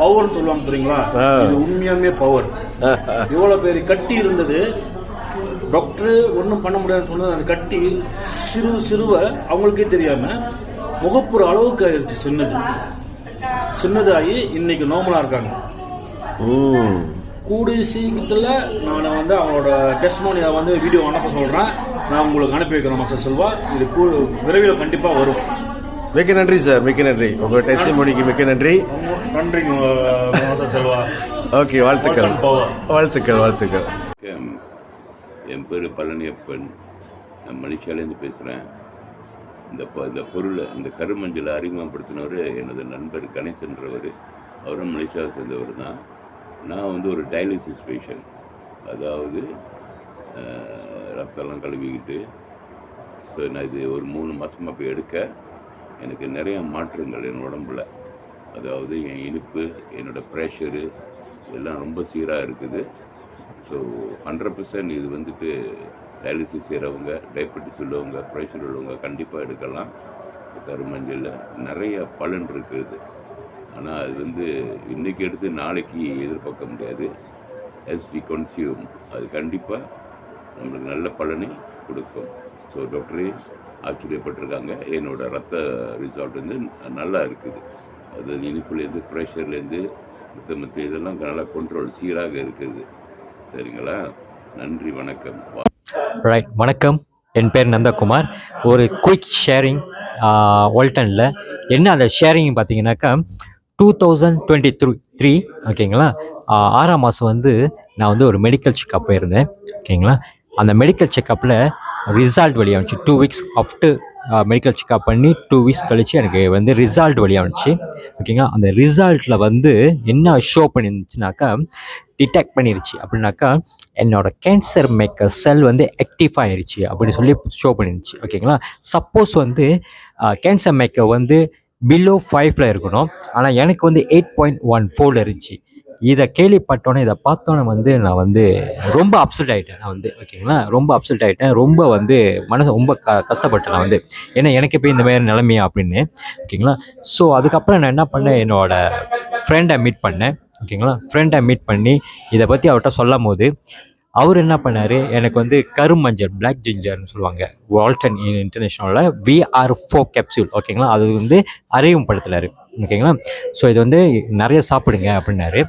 பவர்னு சொல்லுவாங்க தெரியுங்களா, இது உண்மையாமே பவர். இவ்வளோ பேர் கட்டி இருந்தது, டாக்டர் ஒன்றும் பண்ண முடியாதுன்னு சொன்னது. அந்த கட்டி சிறுவை அவங்களுக்கே தெரியாமல் முகப்புற அளவுக்கு ஆயிடுச்சு, சின்னதாகி இன்னைக்கு நார்மலாக இருக்காங்க. கூடிய சீக்கிரத்தில் நான் வந்து அவங்களோட டெஸ்ட்மோனியை வந்து வீடியோ அனுப்ப சொல்கிறேன். நான் உங்களுக்கு அனுப்பி வைக்கிறேன் மாஸ்டர் செல்வா. இது விரைவில் கண்டிப்பாக வரும். மிக்க நன்றி சார், மிக்க நன்றி. உங்கள் டெஸ்டிமோனிக்கு மிக்க நன்றி. நன்றிங்க மாஸ்டர் செல்வா. ஓகே, வாழ்த்துக்கள் வாழ்த்துக்கள் வாழ்த்துக்கள். என் பேர் பழனியப்பன், நான் மலேசியாவிலேருந்து பேசுகிறேன். இந்த பொருளை, இந்த கருமஞ்சளை அறிமுகப்படுத்தினவர் எனது நண்பர் கணேசன்றவர். அவரும் மலேசியாவை சேர்ந்தவர் தான். நான் வந்து ஒரு டயாலிசிஸ் பேஷண்ட், அதாவது ரத்தம்லாம் கழுவிக்கிட்டு. ஸோ நான் இது ஒரு 3 மாதமாக போய் எடுக்க எனக்கு நிறையா மாற்றங்கள் என் உடம்புல, அதாவது என் இனிப்பு, என்னோடய ப்ரெஷரு எல்லாம் ரொம்ப சீராக இருக்குது. ஸோ 100% இது வந்துட்டு டயாலிசிஸ் செய்கிறவங்க, டயபெட்டிஸ் உள்ளவங்க, ப்ரெஷர் உள்ளவங்க கண்டிப்பாக எடுக்கலாம். கருமஞ்சளில் நிறைய பலன் இருக்குது. ஆனால் அது வந்து இன்றைக்கி எடுத்து நாளைக்கு எதிர்பார்க்க முடியாது. as we consume, அது கண்டிப்பாக நம்மளுக்கு நல்ல பலனை கொடுக்கும். ஸோ டாக்டரே ஆச்சரியப்பட்டிருக்காங்க. என்னோடய ரத்த ரிசல்ட் வந்து நல்லா இருக்குது. அது இனிப்புலேருந்து, ப்ரெஷர்லேருந்து, மற்ற இதெல்லாம் நல்லா கண்ட்ரோல் சீராக இருக்குது. சரிங்களா? நன்றி, வணக்கம். ரைட், வணக்கம். என் பேர் நந்தகுமார். ஒரு குயிக் ஷேரிங் வால்டனில் என்ன அந்த ஷேரிங் பார்த்தீங்கன்னாக்கா 2023 ஓகேங்களா, 6ஆம் மாதம் வந்து நான் வந்து ஒரு மெடிக்கல் செக்கப் போயிருந்தேன். ஓகேங்களா, அந்த மெடிக்கல் செக்கப்பில் ரிசல்ட் வெளியாகிச்சு. 2 வீக்ஸ் ஆஃப்டர் மெடிக்கல் செக்கப் பண்ணி 2 வீக்ஸ் கழித்து எனக்கு வந்து ரிசல்ட் வெளியாகிச்சு. ஓகேங்களா, அந்த ரிசல்ட்டில் வந்து என்ன ஷோ பண்ணியிருந்துச்சுனாக்கா, டிடெக்ட் பண்ணிருச்சு அப்படின்னாக்கா என்னோட கேன்சர் மேக்கர் செல் வந்து ஆக்டிவ் ஆயிருச்சு அப்படின்னு சொல்லி ஷோ பண்ணிருச்சு. ஓகேங்களா. சப்போஸ் வந்து கேன்சர் மேக்கர் வந்து பிலோ 5ல் இருக்கணும், ஆனால் எனக்கு வந்து 8.14 இருந்துச்சு. இதை கேள்விப்பட்டோன்னே, இதை பார்த்தோன்னே வந்து நான் வந்து ரொம்ப அப்செட் ஆகிட்டேன். நான் வந்து ஓகேங்களா, ரொம்ப அப்செட் ஆகிட்டேன். ரொம்ப வந்து மனசு ரொம்ப கஷ்டப்பட்டேன் நான் வந்து. ஏன்னா எனக்கு இப்போ இந்த மாதிரி நிலைமையா அப்படின்னு. ஓகேங்களா. ஸோ அதுக்கப்புறம் நான் என்ன பண்ணேன், என்னோடய ஃப்ரெண்டை மீட் பண்ணேன். ஓகேங்களா. ஃப்ரெண்டை மீட் பண்ணி இதை பற்றி அவர்கிட்ட சொல்லும் போது அவர் என்ன பண்ணார், எனக்கு வந்து கருமஞ்சள் பிளாக் ஜிஞ்சர்னு சொல்லுவாங்க, வால்டன் இன்டர்நேஷ்னலில் VR4 கேப்சூல். ஓகேங்களா. அது வந்து அறிமுகப்படுத்தலாரு. ஓகேங்களா. ஸோ இது வந்து நிறைய சாப்பிடுங்க அப்படின்னாரு.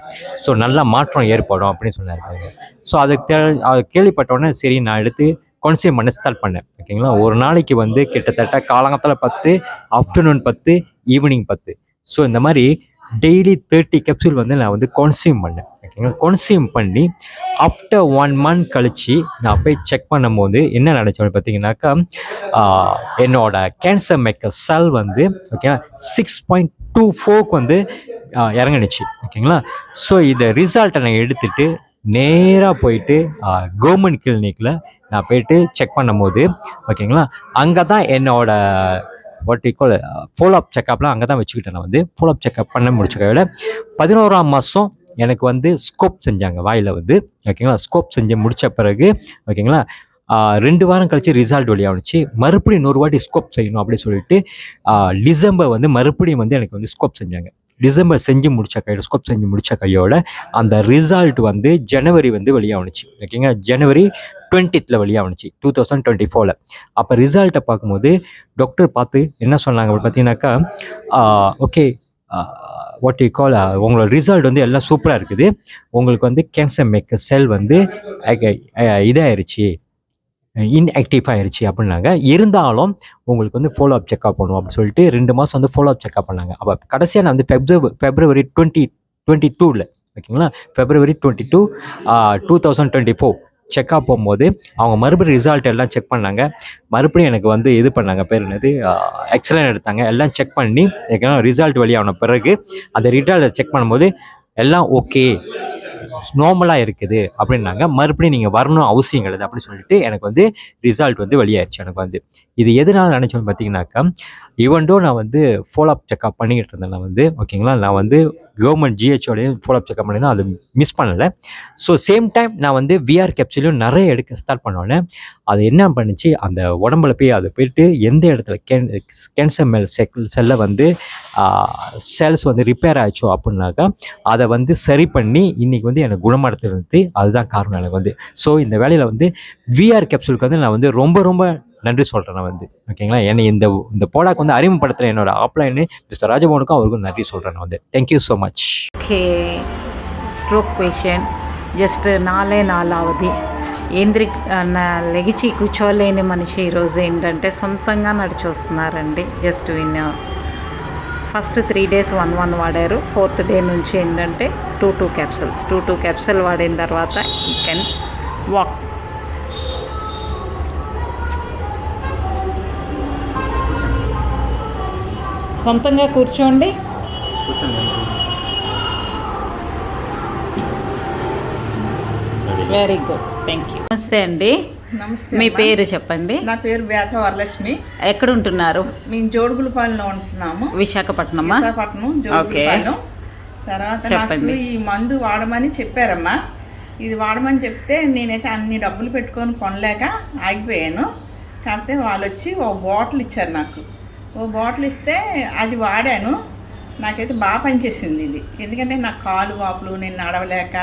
ஸோ நல்ல மாற்றம் ஏற்படும் அப்படின்னு சொன்னார். ஸோ அதுக்கு கேள்விப்பட்டோன்னே சரி நான் எடுத்து கன்சியூம் பண்ண ஸ்டார்ட் பண்ணேன். ஓகேங்களா. ஒரு நாளைக்கு வந்து கிட்டத்தட்ட காலங்கத்தில் 10, ஆஃப்டர்நூன் 10, ஈவினிங் 10. ஸோ இந்த மாதிரி டெய்லி 30 கேப்சூல் வந்து நான் வந்து கன்சியூம் பண்ணேன். ஓகேங்களா. கன்சியூம் பண்ணி ஆஃப்டர் 1 மந்த் கழித்து நான் போய் செக் பண்ணும்போது என்ன நடந்துச்சு பார்த்தீங்கன்னாக்கா, என்னோட கேன்சர் மேக்கர் செல் வந்து ஓகேங்களா 6.24க்கு வந்து இறங்கிடுச்சு. ஓகேங்களா. ஸோ இதை ரிசல்ட்டை நான் எடுத்துகிட்டு நேராக போயிட்டு கவர்மெண்ட் கிளினிக்கில் நான் போயிட்டு செக் பண்ணும்போது ஓகேங்களா, அங்கே தான் என்னோட வாட் ஈக்குவல் ஃபாலோஅப் செக்கப்லாம் அங்கே தான் வச்சுக்கிட்டேன். நான் வந்து ஃபாலோஅப் செக்கப் பண்ண முடிச்ச கையில் 11ஆம் மாதம் எனக்கு வந்து ஸ்கோப் செஞ்சாங்க வாயில் வந்து. ஓகேங்களா. ஸ்கோப் செஞ்சு முடித்த பிறகு ஓகேங்களா 2 வாரம் கழித்து ரிசல்ட் வெளியாகிடுச்சு. மறுபடியும் 100 வாட்டி ஸ்கோப் செய்யணும் அப்படின்னு சொல்லிட்டு டிசம்பர் வந்து மறுபடியும் வந்து எனக்கு வந்து ஸ்கோப் செஞ்சாங்க. டிசம்பர் செஞ்சு முடித்த கையோட ஸ்கோப் செஞ்சு முடித்த கையோட அந்த ரிசல்ட் வந்து ஜனவரி வந்து வெளியாகிடுச்சு. ஓகேங்களா. ஜனவரி 20th வெளியாகிடுச்சு 2024. அப்போ ரிசல்ட்டை பார்க்கும்போது டாக்டர் பார்த்து என்ன சொன்னாங்க அப்படின்னு பார்த்தீங்கன்னாக்கா, ஓகே வாட் யூ கால், உங்களோட ரிசல்ட் வந்து எல்லாம் சூப்பராக இருக்குது, உங்களுக்கு வந்து கேன்சர் மேக்கர் செல் வந்து இதாகிருச்சு, இன்ஆக்டிவ் ஆகிருச்சு அப்படின்னாங்க. இருந்தாலும் உங்களுக்கு வந்து ஃபாலோ அப் செக்அப் பண்ணுவோம் அப்படின்னு சொல்லிட்டு 2 மாதம் வந்து ஃபாலோ அப் செக்அப் பண்ணாங்க. அப்போ கடைசியாக நான் வந்து February 2022 ஓகேங்களா, February 22, 2024 செக்அப் போகும்போது அவங்க மறுபடியும் ரிசல்ட் எல்லாம் செக் பண்ணாங்க. மறுபடியும் எனக்கு வந்து இது பண்ணாங்க, பேர் என்னது, எக்ஸ்ரே எடுத்தாங்க. எல்லாம் செக் பண்ணி ரிசல்ட் வெளியாகின பிறகு அந்த ரிசல்ட்டை செக் பண்ணும்போது எல்லாம் ஓகே, நார்மலாக இருக்குது அப்படின்னாங்க. மறுபடியும் நீங்கள் வரணும் அவசியம் கிடையாது அப்படின்னு சொல்லிட்டு எனக்கு வந்து ரிசல்ட் வந்து வெளியாகிடுச்சு. எனக்கு வந்து இது எதனால் நினச்சோன்னு பார்த்தீங்கன்னாக்கா, ஈவன்டோ நான் வந்து ஃபாலோஅப் செக்அப் பண்ணிக்கிட்டு இருந்தேன். நான் வந்து ஓகேங்களா, நான் வந்து கவர்மெண்ட் GHOலையும் ஃபாலோஅப் செக்அப் பண்ணியிருந்தேன், அது மிஸ் பண்ணலை. ஸோ சேம் டைம் நான் வந்து VR கேப்சூலையும் நிறைய எடுக்க ஸ்டார்ட் பண்ணோன்னே அது என்ன பண்ணிச்சு, அந்த உடம்புல போய் அதை போயிட்டு எந்த இடத்துல கேன்சர் செல்லை வந்து செல்ஸ் வந்து ரிப்பேர் ஆயிடுச்சோ அப்படின்னாக்கா அதை வந்து சரி பண்ணி இன்றைக்கி வந்து எனக்கு குணமடைத்திருந்து அதுதான் காரணம் எனக்கு வந்து. ஸோ இந்த வேலையில் வந்து VR கேப்சூலுக்கு வந்து நான் வந்து ரொம்ப ரொம்ப நன்றி சொல்கிறேன் நான் வந்து. ஓகேங்களா. என்னை இந்த ப்ராடக்ட் வந்து அறிமுகப்படுத்துகிற என்னோட ஆப்லைனு மிஸ்டர் ராஜபவனுக்கும் அவருக்கும் நன்றி சொல்கிறேன் நான் வந்து. Thank you so much. Okay, stroke patient just 4 అవధి లెగిచి కూర్చోలేని మనిషి ఈరోజు ఏంటంటే సొంతంగా నడిచి వస్తున్నారండి. జస్ట్ ఫస్ట్ 3 days 1 వాడారు. 4th day నుంచి ఏంటంటే 2 క్యాప్సూల్స్ 2 క్యాప్సూల్ వాడిన తర్వాత యూ కెన్ వాక్. సొంతంగా కూర్చోండి. Very good, thank you. నమస్తే అండి. నమస్తే. మీ పేరు చెప్పండి. నా పేరు బేత వరలక్ష్మి. ఎక్కడ ఉంటున్నారు? మేము జోడుగులపాలెంలో ఉంటున్నాము. విశాఖపట్నమా? విశాఖపట్నం జోడుగులపాలెం. తర్వాత నాకు ఈ మందు వాడమని చెప్పారమ్మా. ఇది వాడమని చెప్తే నేనైతే అన్ని డబ్బులు పెట్టుకొని కొనలేక ఆగిపోయాను. కాకపోతే వాళ్ళు వచ్చి ఓ బాటిల్ ఇచ్చారు నాకు. ఓ బాటిల్ ఇస్తే అది వాడాను. నాకైతే బాగా పనిచేసింది ఇది. ఎందుకంటే నాకు కాలు వాపులు, నేను నడవలేక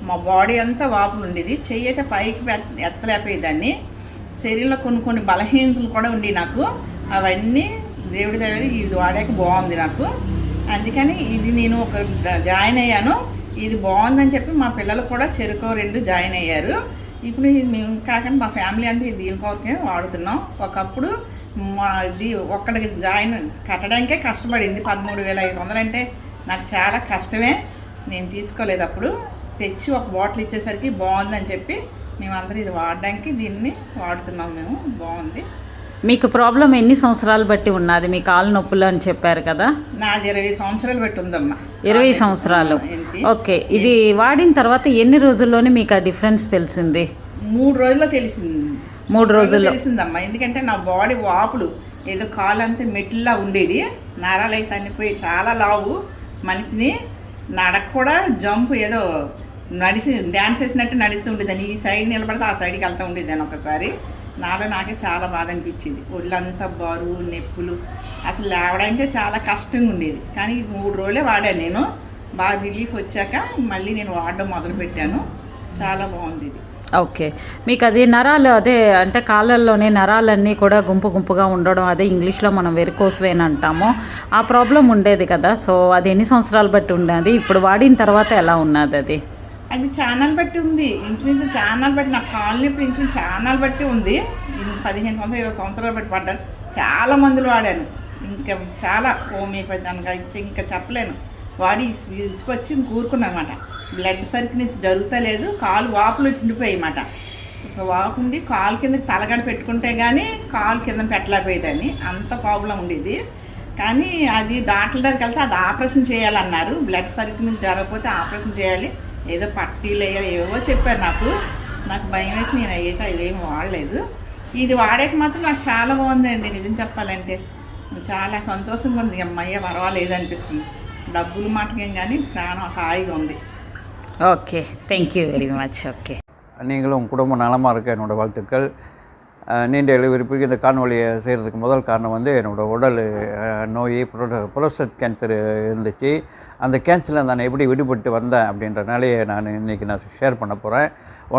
మా బాడీ అంతా వాపులు ఉండేది. చెయ్యి అయితే పైకి ఎత్తలేకపోయేదాన్ని. శరీరంలో కొన్ని బలహీనతలు కూడా ఉండి నాకు అవన్నీ దేవుడి దగ్గర ఇది వాడాక బాగుంది నాకు. అందుకని ఇది నేను ఒక జాయిన్ అయ్యాను. ఇది బాగుందని చెప్పి మా పిల్లలు కూడా చెరుకు 2 జాయిన్ అయ్యారు. ఇప్పుడు మేము కాకుండా మా ఫ్యామిలీ అంతా దీనికోసమే వాడుతున్నాం. ఒకప్పుడు ఇది ఒక్కడికి జాయిన్ కట్టడానికే కష్టపడింది. 13,500 అంటే నాకు చాలా కష్టమే. నేను తీసుకోలేదు. అప్పుడు తెచ్చి ఒక బాటిల్ ఇచ్చేసరికి బాగుందని చెప్పి మేమందరం ఇది వాడడానికి దీన్ని వాడుతున్నాం. మేము బాగుంది. మీకు ప్రాబ్లం ఎన్ని సంవత్సరాలు బట్టి ఉన్నది? మీ కాలు నొప్పులు అని చెప్పారు కదా. నాది 20 సంవత్సరాలు బట్టి ఉందమ్మా. 20 సంవత్సరాలు. ఓకే. ఇది వాడిన తర్వాత ఎన్ని రోజుల్లోనే మీకు ఆ డిఫరెన్స్ తెలిసింది? 3 రోజుల్లో తెలిసింది. 3 రోజుల్లో తెలిసిందమ్మా. ఎందుకంటే నా బాడీ వాపులు ఏదో కాలు అంతా మెట్లా ఉండేది, నరాలు అయితే అన్నిపోయి చాలా లావు మనిషిని. నడక కూడా జంప్ ఏదో డ్యాన్స్ చేసినట్టు నడుస్తూ ఉండేదాన్ని. ఈ సైడ్ నిలబడితే ఆ సైడ్కి వెళ్తూ ఉండేదాన్ని. ఒకసారి నాకే చాలా బాధ అనిపించింది. ఒళ్ళంతా బరువు, నొప్పులు, అసలు లేవడానికే చాలా కష్టంగా ఉండేది. కానీ 3 రోజులే వాడాను నేను. బాగా రిలీఫ్ వచ్చాక మళ్ళీ నేను వాడడం మొదలుపెట్టాను. చాలా బాగుంది ఇది. ఓకే. మీకు అది నరాలు అదే అంటే కాళ్ళల్లోనే నరాలన్నీ కూడా గుంపుగా ఉండడం, అదే ఇంగ్లీష్లో మనం వెరికోస్ వెయిన్ అంటాము, ఆ ప్రాబ్లం ఉండేది కదా. సో అది ఎన్ని సంవత్సరాలు బట్టి ఉండేది? ఇప్పుడు వాడిన తర్వాత ఎలా ఉన్నది అది? అది ఛానల్ బట్టి ఉంది. ఇంచుమించు ఛానల్ బట్టి నా కాలు నొప్పి ఇంచుమించు ఛానల్ బట్టి ఉంది. 15 సంవత్సరాలు 20 సంవత్సరాలు బట్టి పడ్డాను. చాలా మందులు వాడాను. ఇంకా చాలా హోమియోపతి దానిగా ఇంకా చెప్పలేను. వాడి ఇసుకొచ్చి కూరుకున్నాను అనమాట. బ్లడ్ సర్క్యులేషన్ జరుగుతలేదు, కాలు వాపులు ఉండిపోయాయి అన్నమాట. వాపుండి కాలు కిందకి తలగడ పెట్టుకుంటే కానీ కాలు కింద పెట్టలేకపోయేదాన్ని, అంత ప్రాబ్లం ఉండేది. కానీ అది డాక్టర్ దగ్గరికి వెళ్తే అది ఆపరేషన్ చేయాలన్నారు. బ్లడ్ సర్క్యులేషన్ జరగకపోతే ఆపరేషన్ చేయాలి, ఏదో పట్టీలు వేయాలి, ఏవో చెప్పారు. నాకు భయం వేసి నేను అయితే అవేమి వాడలేదు. ఇది వాడేకి మాత్రం నాకు చాలా బాగుందండి. నిజం చెప్పాలంటే చాలా సంతోషంగా ఉంది. అమ్మయ్య పర్వాలేదు అనిపిస్తుంది. డబ్బులు మాటకేం కానీ ప్రాణం హాయిగా ఉంది. Okay, thank you very much. Okay, நீங்களும் குடும்பம் நலமாக இருக்க என்னோடய வாழ்த்துக்கள். நீண்ட இழுவிற்கு இந்த காணொலியை செய்கிறதுக்கு முதல் காரணம் வந்து என்னோடய உடல் நோய் புரோஸ்டேட் கேன்சர் இருந்துச்சு. அந்த கேன்சரில் நான் எப்படி விடுபட்டு வந்தேன் அப்படின்ற நிலையை இன்றைக்கி நான் ஷேர் பண்ண போகிறேன்.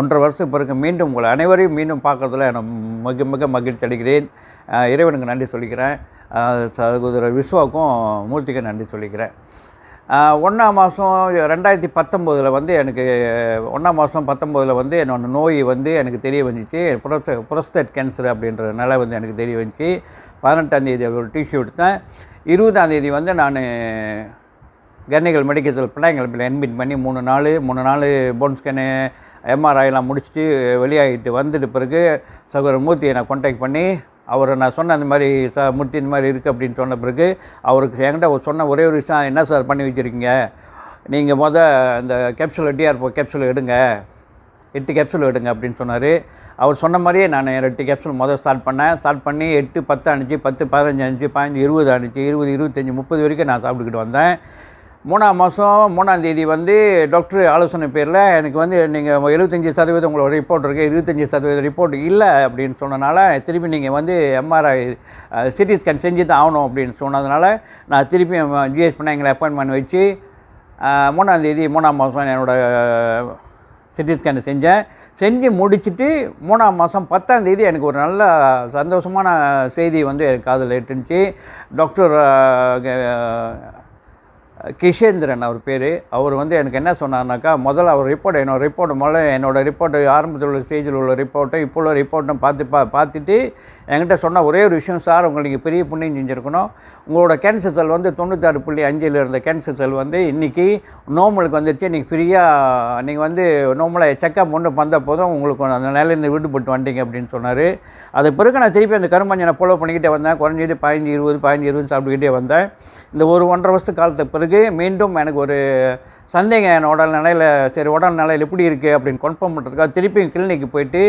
1.5 வருஷம் பிறகு மீண்டும் உங்களை அனைவரையும் மீண்டும் பார்க்குறதுல நான் மிக மகிழ்ச்சி அடைகிறேன். இறைவனுக்கு நன்றி சொல்லிக்கிறேன். சகோதரர் விஸ்வாவுக்கும் மூர்த்திக்கு நன்றி சொல்லிக்கிறேன். 1ஆம் மாதம் 2019 வந்து எனக்கு 1ஆம் மாதம் 19 வந்து என்னோடய நோய் வந்து எனக்கு தெரிய வந்துச்சு. புரோஸ்டேட் கேன்சர் அப்படின்ற நிலை வந்து எனக்கு தெரிய வந்துச்சு. 18ஆம் தேதி ஒரு டிஷ்யூ எடுத்தேன். 20ஆம் தேதி வந்து நான் கன்னிகள் மெடிக்கல் பிள்ளைங்கள் அட்மிட் பண்ணி 3 நாள் போன் ஸ்கேனு எம்ஆர்ஐலாம் முடிச்சுட்டு வெளியாகிட்டு வந்துட்டு பிறகு சகோதரர் மூர்த்தியை நான் கான்டாக்ட் பண்ணி அவரை நான் சொன்ன அந்த மாதிரி மூர்த்தி இந்த மாதிரி இருக்குது அப்படின்னு சொன்ன பிறகு அவருக்கு என்கிட்ட சொன்ன ஒரே ஒரு விஷயம், என்ன சார் பண்ணி வச்சுருக்கீங்க, நீங்கள் இந்த கேப்சூல் டிஆர்போ கேப்சூல் எடுங்க, 8 கேப்சூல் எடுங்க அப்படின்னு சொன்னார். அவர் சொன்ன மாதிரியே நான் 8 கேப்சூல் ஸ்டார்ட் பண்ணி 8, 10 ஆனிச்சு, 10, 15 ஆனிச்சு, 15, 20 ஆனிச்சு, 20, 25, 30 வரைக்கும் நான் சாப்பிட்டுக்கிட்டு வந்தேன். 3ஆம் மாதம் 3ஆம் தேதி வந்து டாக்டர் ஆலோசனை பேரில் எனக்கு வந்து நீங்கள் 75% உங்களோட ரிப்போர்ட் இருக்குது, 25% ரிப்போர்ட் இல்லை அப்படின்னு சொன்னனால திருப்பி நீங்கள் வந்து எம்ஆர்ஐ சிடி ஸ்கேன் செஞ்சு தான் ஆகணும் அப்படின்னு சொன்னதுனால நான் திருப்பி ஜிஎஸ் பண்ண எங்களை அப்பாயின்மெண்ட் வச்சு 3ஆம் தேதி 3ஆம் மாதம் என்னோடய சிடி ஸ்கேன் செஞ்சு முடிச்சுட்டு 3ஆம் மாதம் 10ஆம் தேதி எனக்கு ஒரு நல்ல சந்தோஷமான செய்தி வந்து எனக்கு காதில் எட்டுனுச்சு. டாக்டர் கிஷேந்திரன் அவர் பேர். அவர் வந்து எனக்கு என்ன சொன்னார்னாக்கா, முதல்ல அவர் என்னோடய ரிப்போர்ட்டு ஆரம்பத்தில் உள்ள ஸ்டேஜில் உள்ள ரிப்போர்ட்டை இப்போ உள்ள ரிப்போர்ட்டும் பார்த்துட்டு என்கிட்ட சொன்ன ஒரே ஒரு விஷயம், சார் உங்களுக்கு பெரிய புண்ணியம் செஞ்சுருக்கணும். உங்களோட கேன்சர் செல் வந்து 96.5 இருந்த கேன்சர் செல் வந்து இன்றைக்கி நோமலுக்கு வந்துடுச்சு. இன்றைக்கி ஃப்ரீயாக நீங்கள் வந்து நோமலாக செக்கப் ஒன்று வந்த போதும் உங்களுக்கு அந்த நிலையிலேருந்து விடுபட்டு வந்துட்டீங்க அப்படின்னு சொன்னார். அது பிறகு நான் திருப்பி அந்த கருமஞ்சனை ஃபாலோ பண்ணிக்கிட்டே வந்தேன். குறைஞ்சது 15-20 சாப்பிட்டுக்கிட்டே வந்தேன். இந்த ஒரு 1.5 வருஷ காலத்துக்கு பிறகு மீண்டும் எனக்கு ஒரு சந்தேகம், என் உடல் நிலையில் சரி உடல் நிலையில் எப்படி இருக்குது அப்படின்னு கன்ஃபார்ம் பண்ணுறதுக்காக திருப்பி கிளினிக்கு போயிட்டு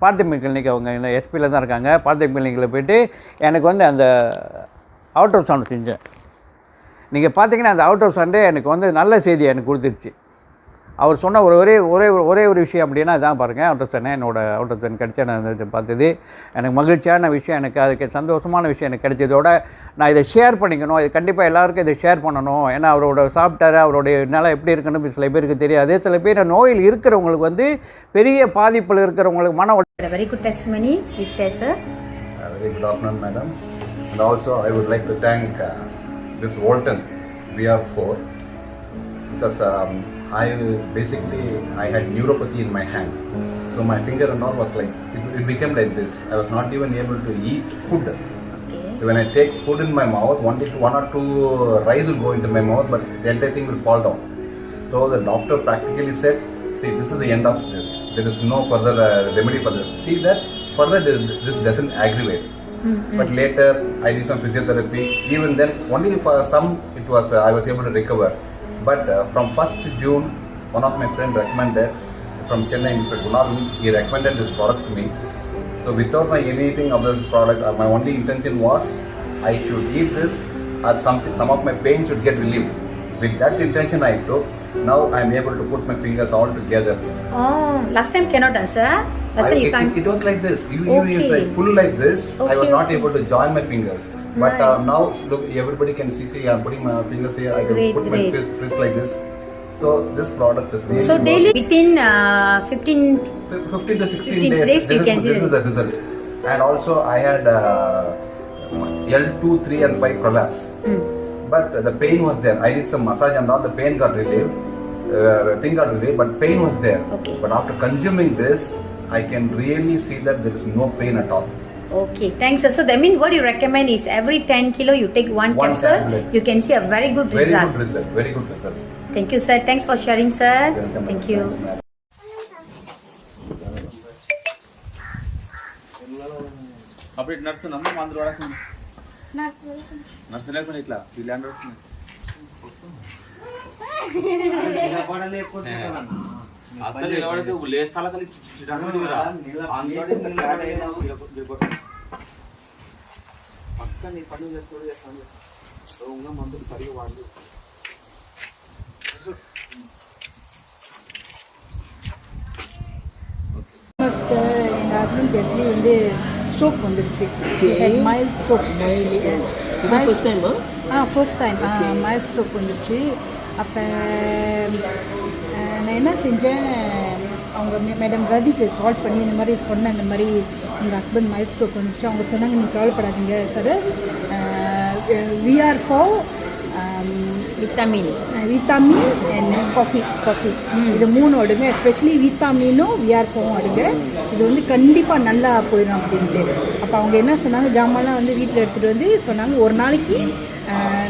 பார்த்திபன் கிளினிக், அவங்க இந்த எஸ்பியில் தான் இருக்காங்க, பார்த்திபன் கிளினிக்கில் போய்ட்டு எனக்கு வந்து அந்த அவுட் சவுண்ட் செஞ்சேன். நீங்கள் பார்த்தீங்கன்னா அந்த அவுட் சவுண்டே எனக்கு வந்து நல்ல செய்தி எனக்கு கொடுத்துருச்சு. அவர் சொன்ன ஒரே ஒரு விஷயம் அப்படின்னா இதான் பாருங்கள், அவுட் சவுண்ட் கிடச்சா நான் பார்த்தது எனக்கு மகிழ்ச்சியான விஷயம், எனக்கு அதுக்கு சந்தோஷமான விஷயம் எனக்கு கிடைச்சதோட நான் இதை ஷேர் பண்ணிக்கணும். இது கண்டிப்பாக எல்லாருக்கும் இதை ஷேர் பண்ணணும். ஏன்னா அவரோட சாப்பிட்டாரு, அவருடைய நிலை எப்படி இருக்குன்னு சில பேருக்கு தெரியாது. சில பேர் நோயில் இருக்கிறவங்களுக்கு வந்து பெரிய பாதிப்பில் இருக்கிறவங்களுக்கு மன Very good testimony. Please share, sir. Very good afternoon, madam. And also I would like to thank this Walton VR4 because I had neuropathy in my hand. So my finger and all was like, it became like this. I was not even able to eat food. Okay. So when I take food in my mouth, one or two rice will go into my mouth, but the entire thing will fall down. So the doctor practically said, see, this is the end of this. There is no further remedy for this. See that further this doesn't aggravate. But later I did some physiotherapy. Even then, only for some it was I was able to recover. But from 1st June, one of my friends recommended from Chennai, Mr. Kunal, he recommended this product to me. So without my anything of this product, my only intention was I should eat this or something. Some of my pain should get relieved. With that intention I took. Now I am able to put my fingers all together. Oh, last time cannot answer. Last time you can't. It was like this. You used like pull like this. I was not able to join my fingers. But now look, everybody can see. I am putting my fingers here. I can put my fist like this. So this product is really. So daily within 15 to 16 days you can see. This is the result. And also I had L2, 3 and 5 prolapse. But the pain was there. I did some massage and all. The pain got relieved. Thing got relieved, but pain was there. Okay. But after consuming this, I can really see that there is no pain at all. Okay, thanks sir. So that means what you recommend is every 10 kilo you take one capsule. Tablet. You can see a very good Very result. good result. Very good result. Thank you sir. Thanks for sharing sir. Welcome. Thank you. Thanks, madam. అప్పుడు ఇటు నడుస్తున్నాం అందరూ వాడకుండా నడుస్తలేకుండా ఇట్లా వీళ్ళు నడుస్తున్నాయి అసలు నిలబడితే లేస్తాల పక్క నీ పనులు చేసుకోవడం చేస్తాను మందులు సరిగా వాడు எங்கள் ஹஸ்பண்ட் ஆக்சுவலி வந்து ஸ்ட்ரோக் வந்துருச்சு mild stroke first time mild stroke வந்துருச்சு அப்போ நான் என்ன செஞ்சேன் அவங்க மேடம் ரதிக்கு கால் பண்ணி இந்த மாதிரி சொன்னேன் இந்த மாதிரி எங்கள் ஹஸ்பண்ட் மைல்ட் ஸ்ட்ரோக் வந்துருச்சு அவங்க சொன்னாங்க நீங்கள் கவலைப்படாதீங்க sir we are for vitamin and coffee இது 3 அடுங்க எஸ்பெஷலி விட்டமினும் விஆர்ஃபோவும் அடுங்க இது வந்து கண்டிப்பாக நல்லா போயிடும் அப்படின்ட்டு அப்போ அவங்க என்ன சொன்னாங்க ஜாமான்லாம் வந்து வீட்டில் எடுத்துகிட்டு வந்து சொன்னாங்க ஒரு நாளைக்கு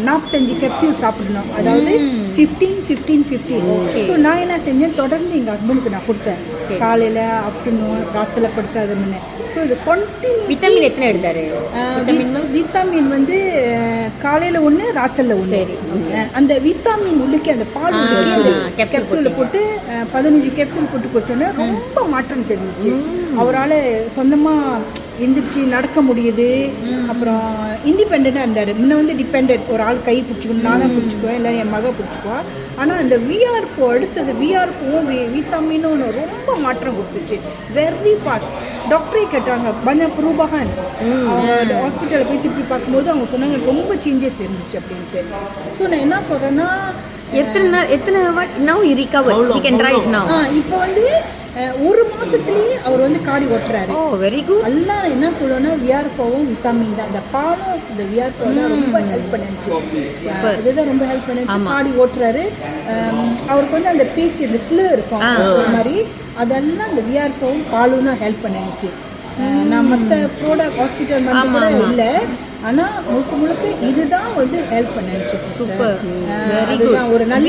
45 கேப்சூல் சாப்பிடணும் அதாவது 15. ஸோ நான் என்ன செஞ்சேன் தொடர்ந்து எங்கள் ஹஸ்பண்டுக்கு நான் கொடுத்தேன் காலையில் ஆஃப்டர்நூன் ராத்தில் படுக்காத முன்னே ஸோ இது கண்டினியூ விட்டமின் எத்தனை எடுத்தாரு விட்டமின் வந்து காலையில் ஒன்று ராத்தில் ஒன்று அந்த விட்டமின் உள்ளுக்கு அந்த பால் கேப்சூலில் போட்டு 15 கேப்சூல் போட்டு குடிச்சோன்னே ரொம்ப மாற்றம் தெரிஞ்சிச்சு அவரால் சொந்தமாக எந்திரிச்சு நடக்க முடியுது அப்புறம் இண்டிபெண்ட்டாக இருந்தார் முன்ன வந்து டிபெண்ட் ஒரு ஆள் கை பிடிச்சிக்கணும் நானாக பிடிச்சிக்குவேன் இல்லை என் மக பிடிச்சிக்குவா ஆனால் அந்த விஆர்ஃபோ அடுத்தது விஆர்ஃபோவும் விட்டமினும் ரொம்ப மாற்றம் கொடுத்துச்சு வெரி ஃபாஸ்ட் டாக்டரே கேட்டாங்க பன புரூபகான் அவங்க ஹாஸ்பிட்டலில் போய் திருப்பி பார்க்கும்போது அவங்க சொன்னாங்க ரொம்ப சேஞ்சஸ் இருந்துச்சு அப்படின்ட்டு ஸோ நான் என்ன சொல்கிறேன்னா எத்தனை now you recover you can drive now இப்போ வந்து ஒரு மாசத்துலயே அவர் வந்து காடி ஓட்டுறாரு வெரி குட் எல்லாம் என்ன சொல்லுவேன்னா விஆர்ஃபோவும் விட்டமின் தான் அந்த பாலும் இந்த விஆர்ஃபோ தான் ரொம்ப ஹெல்ப் பண்ணுச்சு அதுதான் ரொம்ப ஹெல்ப் பண்ணுச்சு காடி ஓட்டுறாரு அவருக்கு வந்து அந்த பேச்சு இந்த ஃப்ளூ இருக்கும் ஒரு மாதிரி அதெல்லாம் இந்த விஆர்ஃபோவும் பாலும் தான் ஹெல்ப் பண்ணுச்சு நான் மற்ற ப்ரோடக்ட் ஹாஸ்பிட்டல் வந்து கூட இல்லை ஆனால் முழுக்க இதுதான் வந்து ஹெல்ப் பண்ணுச்சு அதுதான் ஒரு நல்ல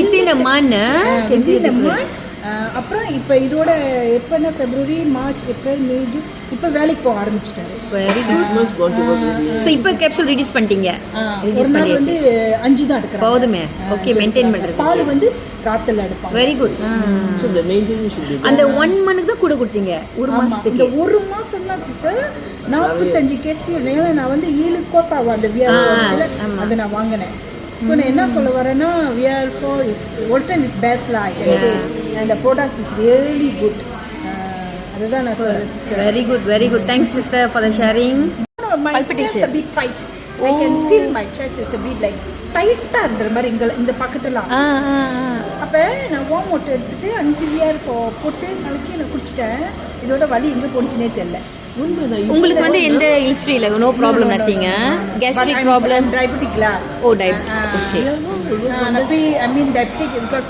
அப்புறம் இப்போ இதோட எப்போன்னா February March April May June இப்போ வேலைக்கு போக ஆரம்பிச்சிட்டாரு ஸோ இப்போ கேப்சூல் ரிடியூஸ் பண்ணிட்டீங்க ஒரு நாள் வந்து 5 தான் எடுக்கிறேன் போதுமே ஓகே மெயின்டைன் பண்ணுறது பால் வந்து ராத்தில் எடுப்பாங்க வெரி குட் அந்த 1 மந்த்துக்கு தான் கூட கொடுத்தீங்க ஒரு மாதத்துக்கு இந்த ஒரு மாதம் தான் 45 கேஸ்பியூல் நான் வந்து 7 கோத்தாவும் அந்த விஆர் அதை நான் வாங்கினேன் ஸோ நான் என்ன சொல்ல வரேன்னா விஆர்4 Voltan is best like and the product is really good அதுதான் நான் சொல்றேன் very good thanks sister for the sharing my chest a bit tight I can feel my chest is a bit like டைட்டா இருந்த மாதிரி இந்த பக்கெட்டெல்லாம் அப்போ நான் வார்ம் வாட்டர் எடுத்துட்டு 5 விஆர்4 போட்டு கலக்கி நான் குடிச்சிட்டேன் இதோட வலி எங்கே போச்சுனே தெரியல உங்களுக்கு வந்து எந்த ஹிஸ்டரி இல்லை no problem nothing gastric problem டயபெட்டிக்ல diabetic okay I mean diabetic because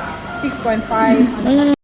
6.5